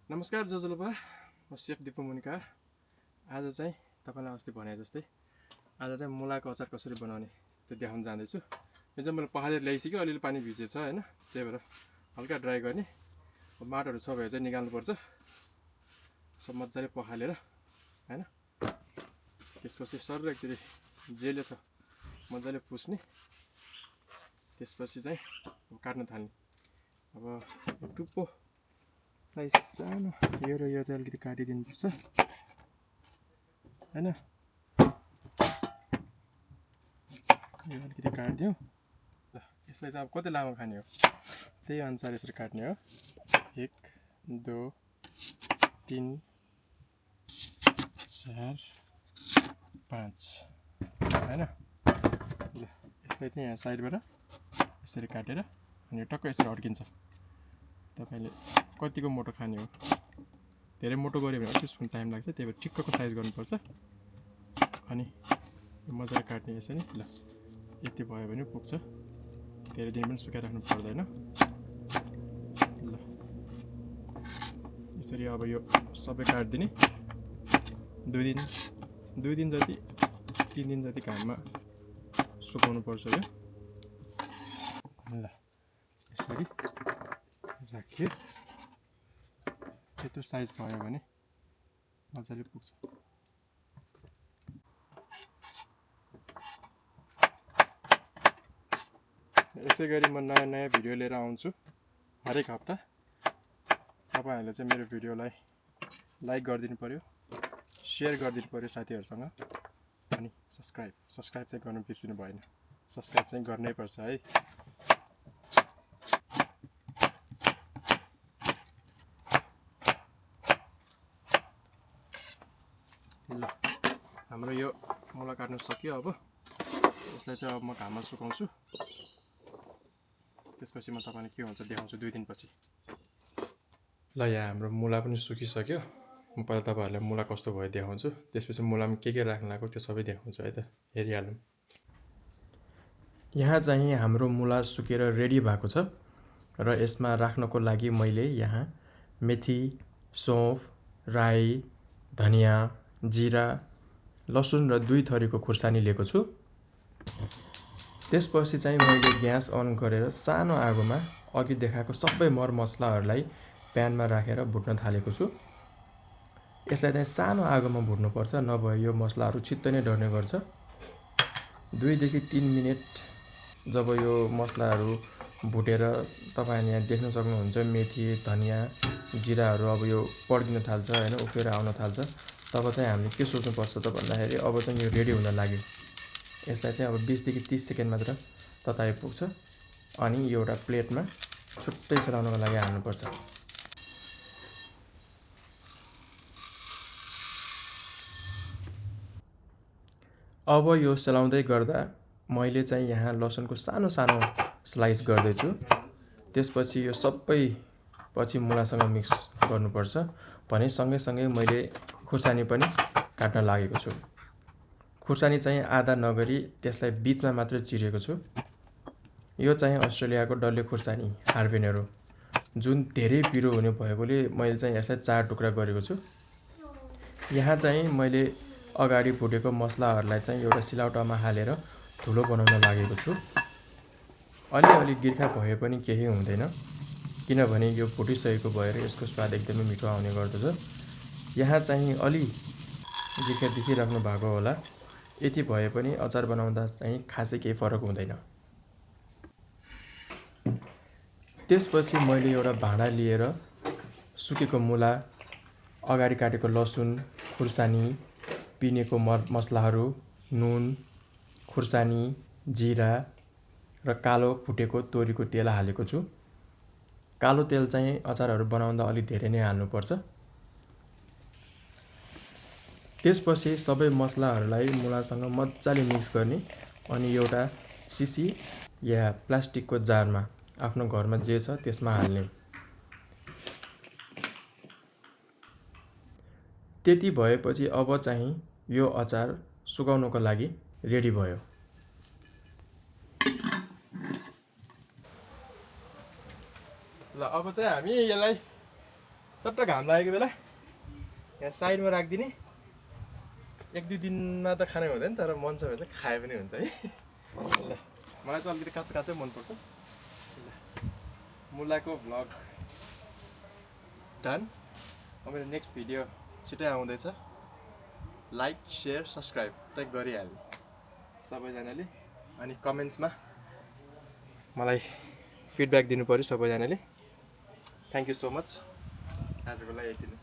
नमस्कार जोजुलोपा म सेफ दिपु मुनिका। आज चाहिँ तपाईलाई अस्ति भने जस्तै आज चाहिँ मुलाको अचार कसरी बनाउने त्यो देखाउन जाँदैछु। यो चाहिँ मैले पखालेर ल्याइसक्यो, अलिअलि पानी भिजेछ हैन, त्यही भएर हल्का ड्राई गर्ने। माटोहरु छ भए चाहिँ निकाल्नुपर्छ, सब मजाले पखालेर हैन। त्यसपछि सरर एकचोटि जेले छ मजाले पुस्ने। त्यसपछि चाहिँ काट्न थाल्ने। अब टुप्पो सानो यो र यो चाहिँ अलिकति काटिदिनुपर्छ हैन। यो अलिकति काटिदिउँ। ल यसलाई चाहिँ अब कति लामो खाने हो त्यही अनुसार यसरी काट्ने हो। 1 2 3 4 5 हैन। ल यसलाई चाहिँ यहाँ साइडबाट यसरी काटेर अनि यो टक्क यसरी अड्किन्छ। तपाईले कतिको मोटो खाने हो, धेरै मोटो गऱ्यो भने अलिक सुन टाइम लाग्छ, त्यही भएर ठिक्कको साइज गर्नुपर्छ। अनि मजाले काट्ने यसरी। ल यति भयो भने पुग्छ, धेरै दिन पनि सुकाइराख्नु पर्दैन। ल यसरी अब यो सबै काट्दिने। 2 दिन जति 3 दिन जति घाममा सुकाउनु पर्छ यो। ल यसरी राख्यो, यत्रो साइज भयो भने मजाले पुग्छ। यसै गरी म नयाँ भिडियो लिएर आउँछु हरेक हप्ता। तपाईहरुले चाहिँ मेरो भिडियोलाई लाइक गरिदिनु पर्यो, शेयर गरिदिनु पर्यो साथीहरुसँग, अनि सब्स्क्राइब चाहिँ गर्नु बिर्सिनु भएन। सब्स्क्राइब चाहिँ गर्नै पर्छ है। ल हाम्रो यो मुला काट्नु सक्यो। अब यसलाई चाहिँ अब म घाममा सुकाउँछु। त्यसपछि म तपाईलाई के हुन्छ देखाउँछु 2 दिनपछि। ल यहाँ हाम्रो मुला पनि सुकिसक्यो। म पहिला तपाईहरुलाई मुला कस्तो भयो देखाउँछु, त्यसपछि मुलामा के राख्न लाग्यो त्यो सबै देखाउँछु है त, हेरिहालौँ। यहाँ चाहिँ हाम्रो मुला सुकेर रेडी भएको छ र यसमा राख्नको लागि मैले यहाँ मेथी, सौंफ, राई, धनिया, जीरा, लसुन र 2 थरीको खुर्सानी लिएको छु। त्यसपछि चाहिँ मैले ग्यास अन गरेर सानो आगोमा अघि देखाएको सबै मरमसलाहरूलाई प्यानमा राखेर भुट्न थालेको छु। यसलाई चाहिँ सानो आगोमा भुट्नुपर्छ, नभए यो मसलाहरू छिट्टै नै डढ्ने गर्छ। 2 देखि 3 मिनेट जब यो मसलाहरू भुटेर तपाईहरुले यहाँ देख्न सक्नुहुन्छ मेथी, धनिया, जीराहरू अब यो पड्किन थाल्छ हैन, उक्लेर आउन थाल्छ, तब चाहिँ हामीले के सोच्नुपर्छ त भन्दाखेरि अब चाहिँ यो रेडी हुन लाग्यो। यसलाई चाहिँ अब 20 देखि 30 सेकेन्ड मात्र तताइ पुग्छ। अनि यो एउटा प्लेटमा छुट्टै सराउनको लागि हाल्नुपर्छ। अब यो सेलाउँदै गर्दा मैले चाहिँ यहाँ लसुनको सानो सानो स्लाइस गर्दैछु। त्यसपछि यो सबै पछि मुलासँग मिक्स गर्नुपर्छ भने सँगै मैले खुर्सानी पनि काट्न लागेको छु। खुर्सानी चाहिँ आधा नगरी त्यसलाई बीचमा मात्र चिरेको छु। यो चाहिँ अस्ट्रेलियाको डल्ले खुर्सानी हार्भेनेरो, जुन धेरै पिरो हुने भएकोले मैले चाहिँ यसलाई 4 टुक्रा गरेको छु। यहाँ चाहिँ मैले अगाडि भुटेको मसलाहरूलाई चाहिँ एउटा सिलौटामा हालेर धुलो बनाउन लागेको छु। अलि गिर्खा भए पनि केही हुँदैन, किनभने यो भुटिसकेको भएर यसको स्वाद एकदमै मिठो आउने गर्दछ। यहाँ चाहिँ अलि गिर्खा देखिराख्नु भएको होला, यति भए पनि अचार बनाउँदा चाहिँ खासै केही फरक हुँदैन। त्यसपछि मैले एउटा भाँडा लिएर सुकेको मुला, अगाडि काटेको लसुन, खुर्सानी, पिनेको मसलाहरू, नुन, खुर्सानी, जीरा र कालो फुटेको तोरीको तेल हालेको छु। कालो तेल चाहिँ अचारहरू बनाउँदा अलि धेरै नै हाल्नुपर्छ। त्यसपछि सबै मसलाहरूलाई मुलासँग मजाले मिक्स गर्ने अनि एउटा सिसी या प्लास्टिकको जारमा आफ्नो घरमा जे छ त्यसमा हाल्ने। त्यति भएपछि अब चाहिँ यो अचार सुकाउनको लागि रेडी भयो। ल अब चाहिँ हामी यसलाई चट्ट घाम लागेको बेला यहाँ साइडमा राखिदिने 1-2 दिनमा त खानै हुँदैन तर मन छ भने चाहिँ खाए पनि हुन्छ है ल मलाई चाहिँ अलिकति काँचो काँचै मनपर्छ ल मुलाको भ्लग डन अब मेरो नेक्स्ट भिडियो छिटै आउँदैछ लाइक सेयर सब्सक्राइब चाहिँ गरिहाल्नु सबैजनाले अनि कमेन्ट्समा मलाई फिडब्याक दिनु पर्यो सबैजनाले थ्याङ्क यू सो मच आजको लागि यति नै